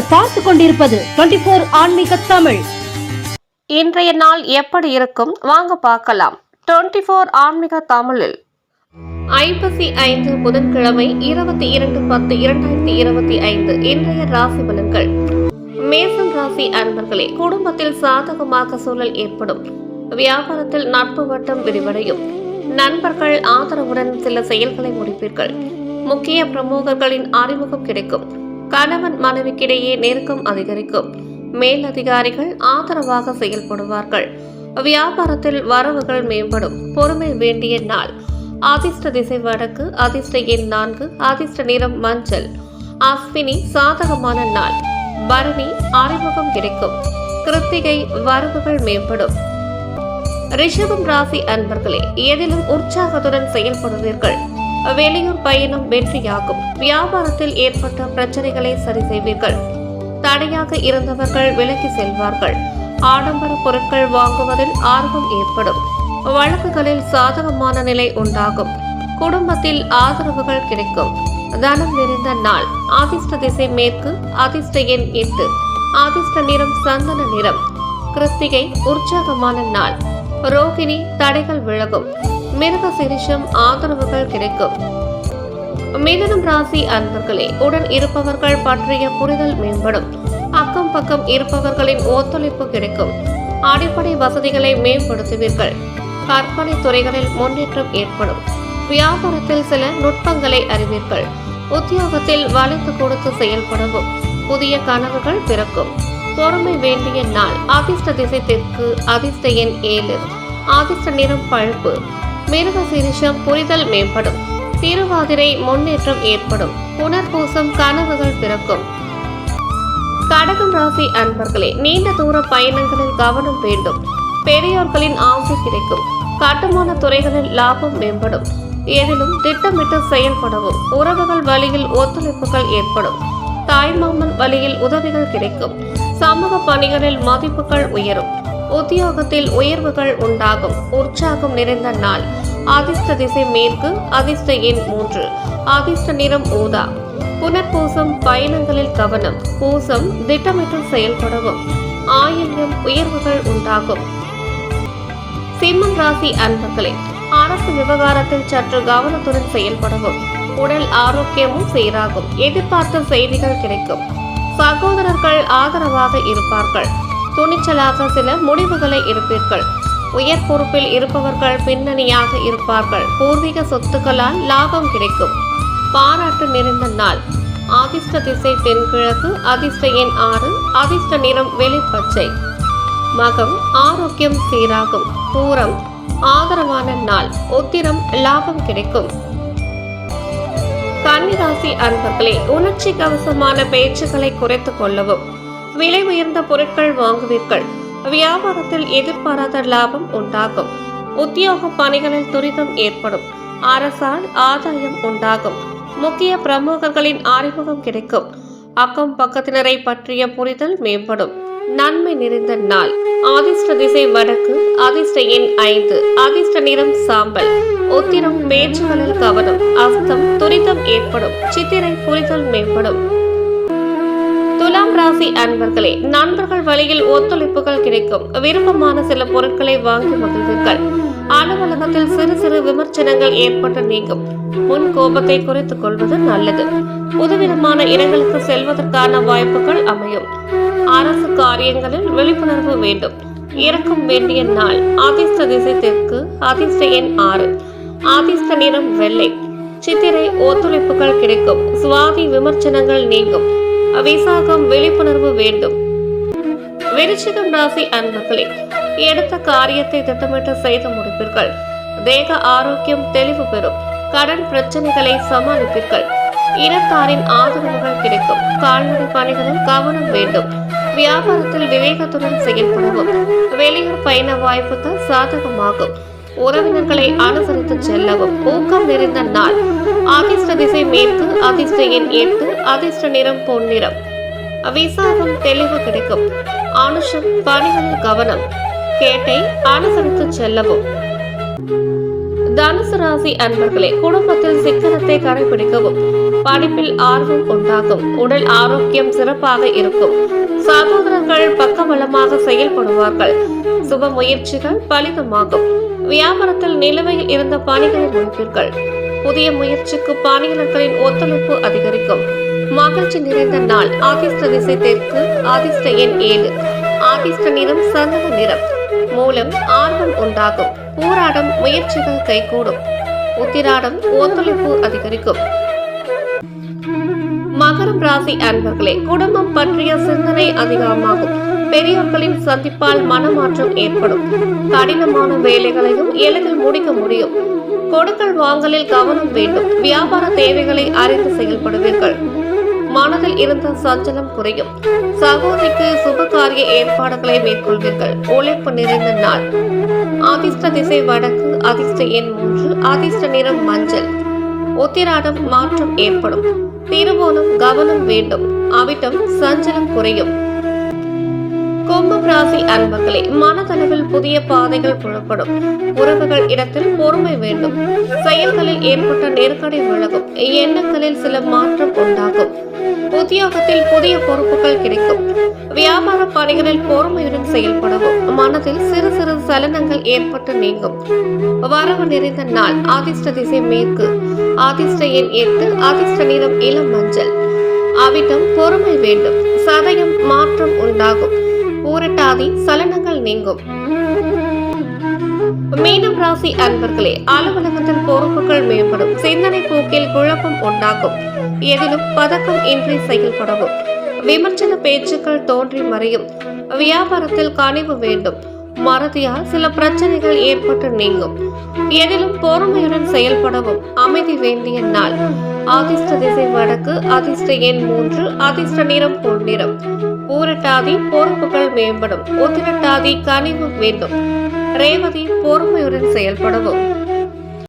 நீங்கள் பார்த்து கொண்டிருப்பது 24 ஆன்மீக தமிழ். இன்றைய நாள் எப்படி இருக்கும் வாங்க பார்க்கலாம். 24 ஆன்மீக தமிழில் 55 புதன்கிழமை 22/10/2025 இன்றைய ராசி பலன்கள். மேசம் ராசி அன்பர்களே, குடும்பத்தில் சாதகமாக சூழல் ஏற்படும். வியாபாரத்தில் நட்பு வட்டம் விரிவடையும். நண்பர்கள் ஆதரவுடன் சில செயல்களை முடிப்பீர்கள். முக்கிய பிரமுகர்களின் அறிமுகம் கிடைக்கும். கணவன் மனைவிக்கிடையே நெருக்கம் அதிகரிக்கும். மேலதிகாரிகள் ஆதரவாக செயல்படுவார்கள். வியாபாரத்தில் வரவுகள் மேம்படும். பொறுமை வேண்டிய நாள். அதிர்ஷ்ட திசை வடக்கு. அதிர்ஷ்ட எண் 4. அதிர்ஷ்ட நிறம் மஞ்சள். அஸ்வினி சாதகமான நாள். பரணி அறிமுகம் கிடைக்கும். கிருத்திகை வரவுகள் மேம்படும். ரிஷபம் ராசி அன்பர்களே, எதிலும் உற்சாகத்துடன் செயல்படுவீர்கள். வெளியூர் பயணம் வெற்றியாகும். வியாபாரத்தில் ஏற்பட்ட பிரச்சனைகளை சரி செய்வீர்கள். தடையாக இருந்தவர்கள் விலகி செல்வார்கள். ஆடம்பர பொருட்கள் வாங்குவதில் ஆர்வம் ஏற்படும். வழக்குகளில் சாதகமான நிலை உண்டாகும். குடும்பத்தில் ஆதரவுகள் கிடைக்கும். தனம் நிறைந்த நாள். அதிர்ஷ்ட திசை மேற்கு. அதிர்ஷ்ட எண் 8. அதிர்ஷ்ட நிறம் சந்தன நிறம். கிருத்திகை உற்சாகமான நாள். ரோகிணி தடைகள் விலகும். மிருக சிரிஷம் ஆதரவுகள் கிடைக்கும். மிதுனம் ராசி அன்பர்களே, உடன் இருப்பவர்கள் பற்றிய புரிதல் மேம்படும். அக்கம் பக்கம் இருப்பவர்களின் ஒத்துழைப்பு கிடைக்கும். அடிப்படை வசதிகளை மேம்படுத்துவீர்கள். கற்பனை துறைகளில் முன்னேற்றம் ஏற்படும். வியாபாரத்தில் சில நுட்பங்களை அறிவீர்கள். உத்தியோகத்தில் வளைத்து கொடுத்து செயல்படவும். புதிய கனவுகள் பிறக்கும். பொறுமை வேண்டிய நாள். அதிர்ஷ்ட திசை தெற்கு. அதிர்ஷ்ட எண் 7. அதிர்ஷ்ட நிறம் பழுப்பு. மிருக சிரிஷம் புரிதல் மேம்படும். திருவாதிரை முன்னேற்றம் ஏற்படும். புனர்பூசம் கனவுகள் பிறக்கும். கடகம் ராசி அன்பர்களே, நீண்ட தூர பயணங்களில் கவனம் வேண்டும். பெரியோர்களின் ஆசை கிடைக்கும். கட்டுமான துறைகளில் லாபம் மேம்படும். எதிலும் திட்டமிட்டு செயல்படவும். உறவுகள் வழியில் ஒத்துழைப்புகள் ஏற்படும். தாய்மாமன் வழியில் உதவிகள் கிடைக்கும். சமூக பணிகளில் மதிப்புகள் உயரும். உத்தியோகத்தில் உயர்வுகள் உண்டாகும். உற்சாகம் நிறைந்த நாள். அதிர்ஷ்ட திசை மேற்கு. அதிர்ஷ்ட எண் 3. அதிர்ஷ்ட நிறம் ஊதா. புனர்பூசம் பயணங்களில் கவனம். பூசம் திட்டமிட்டு செயல்படவும். ஆயில்யம் உயர்வுகள் உண்டாகும். சிம்மம் ராசி அன்பர்களே, அரசு விவகாரத்தில் சற்று கவனத்துடன் செயல்படவும். உடல் ஆரோக்கியமும் சீராகும். எதிர்பார்த்த செய்திகள் கிடைக்கும். சகோதரர்கள் ஆதரவாக இருப்பார்கள். துணிச்சலாக சில முடிவுகளை எடுப்பீர்கள். உயர் பொறுப்பில் இருப்பவர்கள் பின்னணியாக இருப்பார்கள். பூர்வீக சொத்துக்களால் லாபம் கிடைக்கும். பாராட்டு நிறைந்த நாள். அதிர்ஷ்ட திசை தென்கிழக்கு. அதிர்ஷ்ட எண் 6. அதிர்ஷ்ட நிறம் வெளிர்பச்சை. மகம் ஆரோக்கியம் சீராகும். பூரம் ஆதரவான நாள். உத்திரம் லாபம் கிடைக்கும். கன்னிராசி அன்பர்களே, உணர்ச்சி கவசமான பேச்சுக்களை குறைத்துக் கொள்ளவும். விலை உயர்ந்த பொருட்கள் வாங்குவீர்கள். வியாபாரத்தில் எதிர்பாராத லாபம் உண்டாகும். உத்தியோக பணிகளில் துரிதம் ஏற்படும். அரசால் ஆதாயம் உண்டாகும். முக்கிய பிரமுகர்களின் அறிமுகம் கிடைக்கும். அக்கம் பக்கத்தினரை பற்றிய புரிதல் மேம்படும். நன்மை நிறைந்த நாள். அதிர்ஷ்ட திசை வடக்கு. அதிர்ஷ்ட எண் 5. அதிர்ஷ்ட நிறம் சாம்பல். உத்திரம் பேச்சுகளில் கவனம். அஸ்தம் துரிதம் ஏற்படும். சித்திரை புரிதல் மேம்படும். துலாம் ராசி அன்பர்களே, நண்பர்கள் வழியில் ஒத்துழைப்புகள் கிடைக்கும். விருப்பமான சில பொருட்களை வாங்கி மகிழ்வீர்கள். அலுவலகத்தில் சிறு சிறு விமர்சனங்கள் ஏற்பட்டு நீங்கும். முன் கோபத்தை குறைத்துக் கொள்வது நல்லது. புதுவிதமான இடங்களுக்கு செல்வதற்கான வாய்ப்புகள் அமையும். அரசு காரியங்களில் விழிப்புணர்வு வேண்டும். இறக்கம் வேண்டிய நாள். அதிர்ஷ்ட திசை தெற்கு. அதிர்ஷ்ட எண் 6. அதிர்ஷ்ட நிறம் வெள்ளை. சித்திரை ஒத்துழைப்புகள் கிடைக்கும். சுவாதி விமர்சனங்கள் நீங்கும். விசாகம் விழிப்புணர்வு வேண்டும். விருச்சிகம் ராசி அன்பர்களே, எடுத்த காரியத்தை திட்டமிட்டு செய்து முடிப்பீர்கள். தேக ஆரோக்கியம் தெளிவு பெறும். கடன் பிரச்சனைகளை சமாளிப்பீர்கள். இனத்தாரின் ஆதரவுகள் கிடைக்கும். கால்நடை பணிகளில் கவனம் வேண்டும். வியாபாரத்தில் விவேகத்துடன் செயல்படவும். வெளியூர் பயண வாய்ப்புகள் சாதகமாகும். உறவினர்களை அனுசரித்து செல்லவும். ஊக்கம் நிறைந்த நாள். அதிர்ஷ்ட திசை மேற்கு. அதிர்ஷ்ட எண் 8. அதிர்ஷ்ட நிறம் பொன்னிறம். விசாகம் தெளிவு கிடைக்கும். அனுஷம் பணிகளில் கவனம். கேட்டை அனுசரித்து செல்லவும். தனுசு ராசி அன்பர்களே, குடும்பத்தில் சிக்கனத்தை கடைபிடிக்கவும், படிப்பில் ஆர்வம் உண்டாகும், உடல் ஆரோக்கியம் சிறப்பாக இருக்கும், சகோதரர்கள் பக்கபலமாக செயல்படுவார்கள், சுப முயற்சிகள் பலிதமாகும், வியாபாரத்தில் நிலுவையில் இருந்த பணிகளை முடிப்பீர்கள், புதிய முயற்சிக்கு பணியாளர்களின் ஒத்துழைப்பு அதிகரிக்கும், மகிழ்ச்சி நிறைந்த நாள். அதிர்ஷ்ட திசை தெற்கு, அதிர்ஷ்ட எண் 7, அதிர்ஷ்ட நிறம் சந்தன நிறம், மூலம் ஆர்வம் உண்டாகும், பூராடம் முயற்சிகள் கைகூடும், உத்திராடம் ஒத்துழைப்பு அதிகரிக்கும். மகரம் ராசி அன்பர்களே, குடும்பம் பற்றிய சிந்தனை அதிகமாகும், பெரியோர்களின் சந்திப்பால் மனமாற்றம் ஏற்படும், கடினமான வேலைகளையும் எளிதில் முடிக்க முடியும், கொடுக்கல் வாங்கலில் கவனம் வேண்டும், வியாபார தேவைகளை அறிந்து செயல்படுவீர்கள், மனதில் இருந்த சஞ்சலம் குறையும், சகோதரிக்கு சுபகாரிய ஏற்பாடுகளை மேற்கொள்வீர்கள், உழைப்பு நிறைந்த நாள். அதிர்ஷ்ட திசை வடக்கு, அதிர்ஷ்ட எண் 3, அதிர்ஷ்ட நிறம் மஞ்சள், உத்திராடம் மாற்றம் ஏற்படும், திருவோணம் கவனம் வேண்டும், அவிட்டம் சஞ்சலம் குறையும். கும்பம் ராசி அன்பர்களே, மனதளவில் புதிய பாதைகள் புலப்படும், உறவுகள் இடத்தில் பொறுமை வேண்டும், செயல்களில் ஏற்பட்ட நெருக்கடி விலகும், எண்ணங்களில் சில மாற்றம் உண்டாகும், உத்தியோகத்தில் புதிய பொறுப்புகள் கிடைக்கும், வியாபார பணிகளில் பொறுமையுடன் செயல்படவும், மனதில் சிறு சிறு சலனங்கள் ஏற்பட்டு நீங்கும், வரவு நிறைந்த நாள். அதிர்ஷ்ட திசை மேற்கு, அதிர்ஷ்ட எண் 8, அதிர்ஷ்ட நிறம் இளம் மஞ்சள், அவிட்டம் பொறுமை வேண்டும், சதயம் மாற்றம் உண்டாகும், பூரட்டாதி சலனங்கள் நீங்கும். மீனம் ராசி அன்பர்களே, அலுவலகத்தில் பொறுப்புகள் மேம்படும், சிந்தனை போக்கில் குழப்பம் உண்டாகும், எதிலும் பதக்கம் இன்றி செயல்படவும், விமர்சன பேச்சுக்கள் தோன்றி மறையும், வியாபாரத்தில் கனிவு வேண்டும், மறதியால் சில பிரச்சனைகள் ஏற்பட்டு நீங்கும், எதிலும் பொறுமையுடன் செயல்படவும் அமைதி வேண்டிய நாள். அதிர்ஷ்ட திசை வடக்கு, அதிர்ஷ்ட எண் 3, அதிர்ஷ்ட நிறம் பொன்னிறம், பூரட்டாதி பொறுப்புகள் மேம்படும், உத்திரட்டாதி கனிவு வேண்டும், ரேவதி பொறுமையுடன் செயல்படவும்.